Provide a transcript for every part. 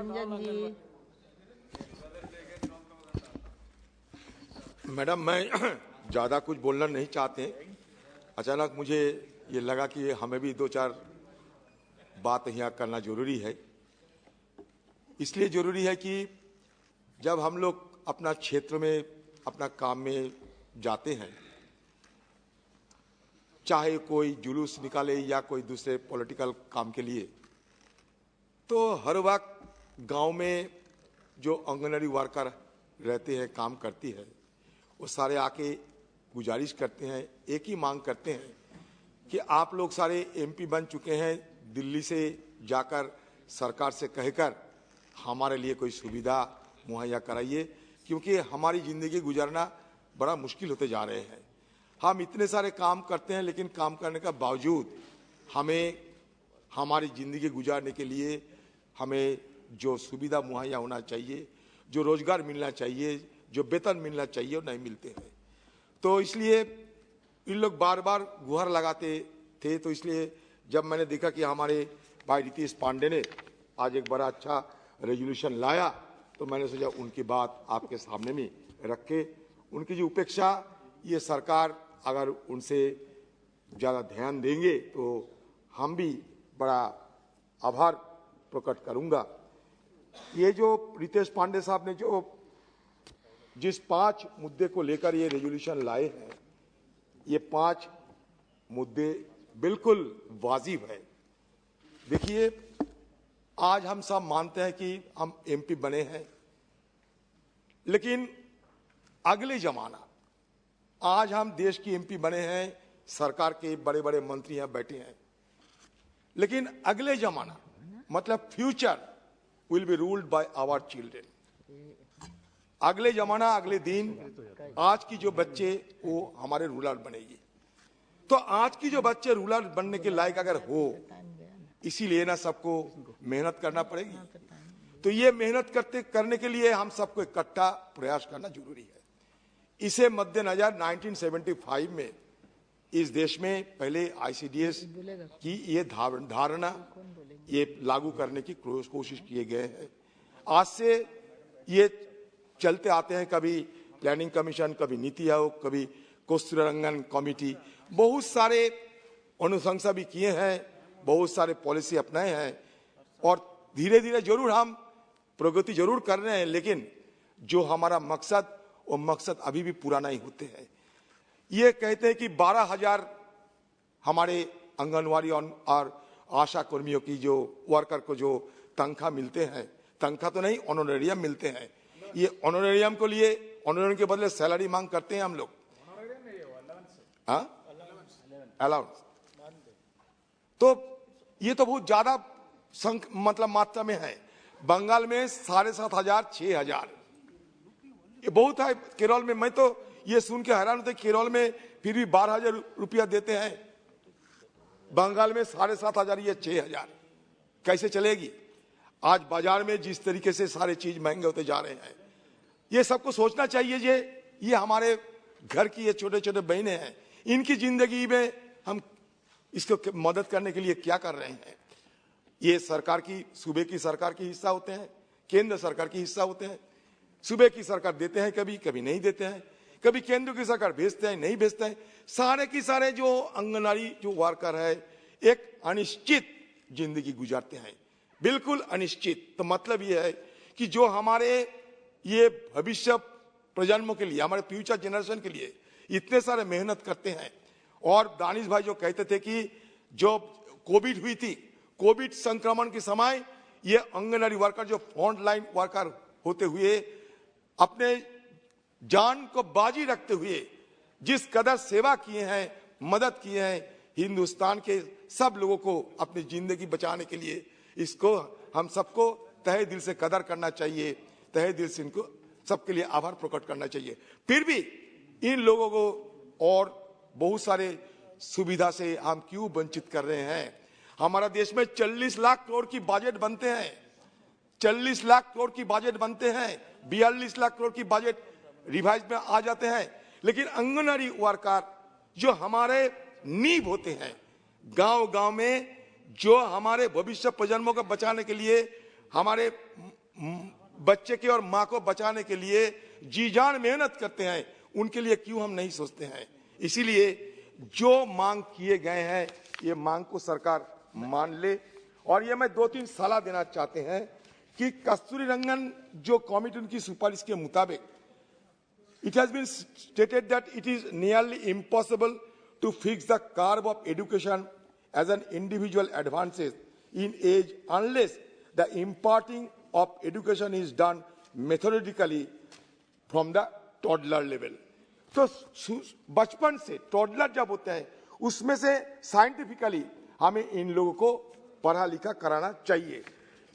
रंजन जी। Madam, मैं ज़्यादा कुछ बोलना नहीं चाहते। अचानक मुझे ये लगा कि हमें भी दो चार बात यहाँ करना जरूरी है। इसलिए जरूरी है कि जब हम लोग अपना क्षेत्र में अपना काम में जाते हैं, चाहे कोई जुलूस निकाले या कोई दूसरे पॉलिटिकल काम के लिए, तो हर वक्त गांव में जो आंगनवाड़ी वर्कर रहते हैं, काम करती है, वो सारे आके गुजारिश करते हैं, एक ही मांग करते हैं कि आप लोग सारे एमपी बन चुके हैं, दिल्ली से जाकर सरकार से कहकर हमारे लिए कोई सुविधा मुहैया कराइए, क्योंकि हमारी ज़िंदगी गुजारना बड़ा मुश्किल होते जा रहे हैं। हम इतने सारे काम करते हैं, लेकिन काम करने का बावजूद हमें हमारी ज़िंदगी गुजारने के लिए हमें जो सुविधा मुहैया होना चाहिए, जो रोजगार मिलना चाहिए, जो वेतन मिलना चाहिए, वो नहीं मिलते हैं। तो इसलिए इन लोग बार बार गुहार लगाते थे। तो इसलिए जब मैंने देखा कि हमारे भाई रितेश पांडे ने आज एक बड़ा अच्छा रेजोल्यूशन लाया, तो मैंने सोचा उनकी बात आपके सामने में रख के, उनकी जो उपेक्षा, ये सरकार अगर उनसे ज़्यादा ध्यान देंगे तो हम भी बड़ा आभार प्रकट करूंगा। ये जो रितेश पांडे साहब ने जिस 5 मुद्दे को लेकर ये रेजोल्यूशन लाए हैं, ये 5 मुद्दे बिल्कुल वाजिब है। देखिए, आज हम सब मानते हैं कि हम एमपी बने हैं, लेकिन अगले जमाना, आज हम देश की एमपी बने हैं, सरकार के बड़े बड़े मंत्री यहाँ बैठे हैं, लेकिन अगले जमाना मतलब future will be ruled by our children. अगले जमाना, अगले दिन आज की जो बच्चे वो हमारे रूलर बनेगी। तो आज की जो बच्चे रूलर बनने के लायक अगर हो, इसीलिए ना सबको मेहनत करना पड़ेगी। तो ये मेहनत करने के लिए हम सबको इकट्ठा प्रयास करना जरूरी है। इसे मद्देनजर 1975 में इस देश में पहले आईसीडीएस की ये धारणा ये लागू करने की कोशिश किए गए हैं। आज से ये चलते आते हैं, कभी प्लानिंग कमीशन, कभी नीति आयोग, कभी कस्तूररंगन कमेटी, बहुत सारे अनुशंसा भी किए हैं, बहुत सारे पॉलिसी अपनाए हैं, और धीरे धीरे जरूर हम प्रगति जरूर कर रहे हैं, लेकिन जो हमारा मकसद, वो मकसद अभी भी पूरा नहीं होते हैं। ये कहते हैं कि 12,000 हमारे आंगनवाड़ी और आशा कर्मियों की जो वर्कर को जो तनख्वाह मिलते हैं, तनख्वाह तो नहीं, ऑनरेरियम मिलते हैं। ये ऑनरेरियम को लिए, ऑनरेरियम के बदले सैलरी मांग करते हैं हम लोग, अलाउंस। तो ये तो बहुत ज्यादा मतलब मात्रा में है। बंगाल में 7,500, 6,000, ये बहुत है। केरल में, मैं तो ये सुन के हैरान होते, केरल में फिर भी 12,000 रुपया देते हैं, बंगाल में 7,500, ये 6,000, कैसे चलेगी? आज बाजार में जिस तरीके से सारे चीज महंगे होते जा रहे हैं, ये सबको सोचना चाहिए। ये हमारे घर की ये छोटे छोटे बहनें हैं, इनकी जिंदगी में हम इसको मदद करने के लिए क्या कर रहे हैं? ये सरकार की, सूबे की सरकार की हिस्सा होते हैं, केंद्र सरकार की हिस्सा होते हैं। सूबे की सरकार देते हैं, कभी कभी नहीं देते हैं, कभी केंद्र की सरकार भेजते हैं, नहीं भेजते हैं। सारे की सारे जो आंगनवाड़ी जो वर्कर है, एक अनिश्चित जिंदगी गुजारते हैं, बिल्कुल अनिश्चित। तो मतलब ये है कि जो हमारे ये भविष्य प्रजन्मों के लिए, हमारे फ्यूचर जनरेशन के लिए इतने सारे मेहनत करते हैं। और दानिश भाई जो कहते थे कि जो कोविड हुई थी, कोविड संक्रमण के समय ये आंगनवाड़ी वर्कर जो फ्रंट लाइन वर्कर होते हुए अपने जान को बाजी रखते हुए जिस कदर सेवा किए हैं, मदद किए हैं हिंदुस्तान के सब लोगों को अपनी जिंदगी बचाने के लिए, इसको हम सबको तहे दिल से कदर करना चाहिए, तहे दिल से इनको सबके लिए आभार प्रकट करना चाहिए। फिर भी इन लोगों को और बहुत सारे सुविधा से हम क्यों वंचित कर रहे हैं? हमारा देश में 40 लाख करोड़ की बजट बनते हैं, 40 लाख करोड़ की बजट बनते हैं, 42 लाख करोड़ की बजट रिवाइज में आ जाते हैं, लेकिन आंगनवाड़ी वर्कर जो हमारे नींव होते हैं, गांव गांव में जो हमारे भविष्य प्रजन्मों को बचाने के लिए हमारे बच्चे के और माँ को बचाने के लिए जी जान मेहनत करते हैं, उनके लिए क्यों हम नहीं सोचते हैं। इसीलिए जो मांग किए गए हैं ये मांग को सरकार मान ले। और ये मैं 2-3 सलाह देना चाहते हैं कि कस्तूरी रंगन जो कमेटी उनकी सुपारिश के मुताबिक it has been stated that it is nearly impossible to fix the curve of education as an individual advances in age unless the imparting of education is done methodically from the toddler level। तो बचपन से toddler जब होते हैं उसमें से scientifically हमें इन लोगों को पढ़ा लिखा कराना चाहिए।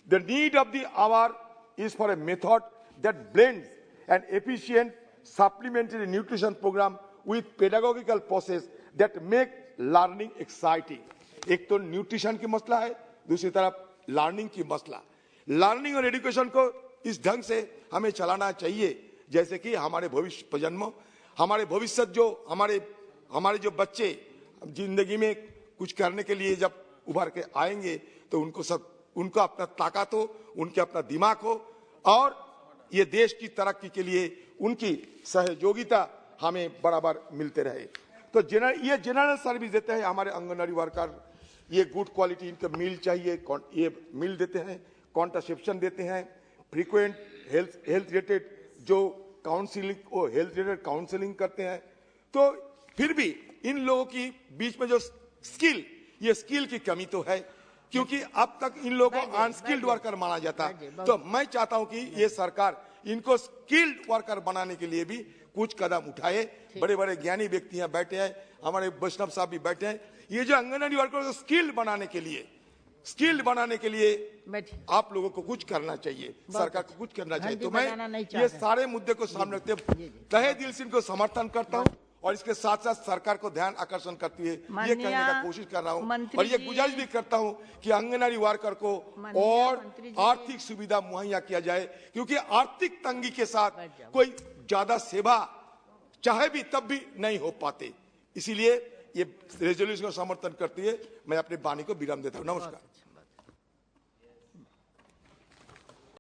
The need of the hour is for a method that blends an efficient supplementary nutrition program with pedagogical process that make learning exciting। एक तो न्यूट्रिशन की मसला है, दूसरी तरफ लर्निंग की मसला। लर्निंग और एजुकेशन को इस ढंग से हमें चलाना चाहिए जैसे कि हमारे भविष्य प्रजन्म, हमारे भविष्य जो हमारे जो बच्चे जिंदगी में कुछ करने के लिए जब उभर के आएंगे तो उनको अपना ताकत हो, उनके अपना दिमाग हो और ये देश की तरक्की के लिए उनकी सहयोगिता हमें बराबर मिलते रहे। तो ये जनरल सर्विस देते हैं हमारे आंगनबाड़ी वर्कर, ये गुड क्वालिटी इनको मील चाहिए, ये मील देते हैं, कॉन्ट्रासेप्शन देते हैं, फ्रीक्वेंट हेल्थ रिलेटेड जो काउंसलिंग और हेल्थ रिलेटेड काउंसलिंग करते हैं। तो फिर भी इन लोगों की बीच में जो स्किल, ये स्किल की कमी तो है क्योंकि अब तक इन लोगों को अनस्किल्ड वर्कर माना जाता है। तो मैं चाहता हूं कि ये सरकार इनको स्किल्ड वर्कर बनाने के लिए भी कुछ कदम उठाए। बड़े बड़े ज्ञानी व्यक्ति यहाँ बैठे हैं, हमारे वैष्णव साहब भी बैठे हैं। ये जो आंगनबाड़ी वर्कर को स्किल्ड बनाने के लिए आप लोगों को कुछ करना चाहिए, सरकार को कुछ करना चाहिए। तो मैं ये सारे मुद्दे को सामने रखते हुए तहे दिल से इनको समर्थन करता हूँ और इसके साथ साथ सरकार को ध्यान आकर्षण करते हुए ये कहने का कोशिश कर रहा हूँ और ये गुजारिश भी करता हूँ कि आंगनबाड़ी वर्कर को और आर्थिक सुविधा मुहैया किया जाए क्योंकि आर्थिक तंगी के साथ कोई ज्यादा सेवा चाहे भी तब भी नहीं हो पाते। इसीलिए ये रेजोल्यूशन को समर्थन करते हुए मैं अपने वाणी को विराम देता हूँ। नमस्कार।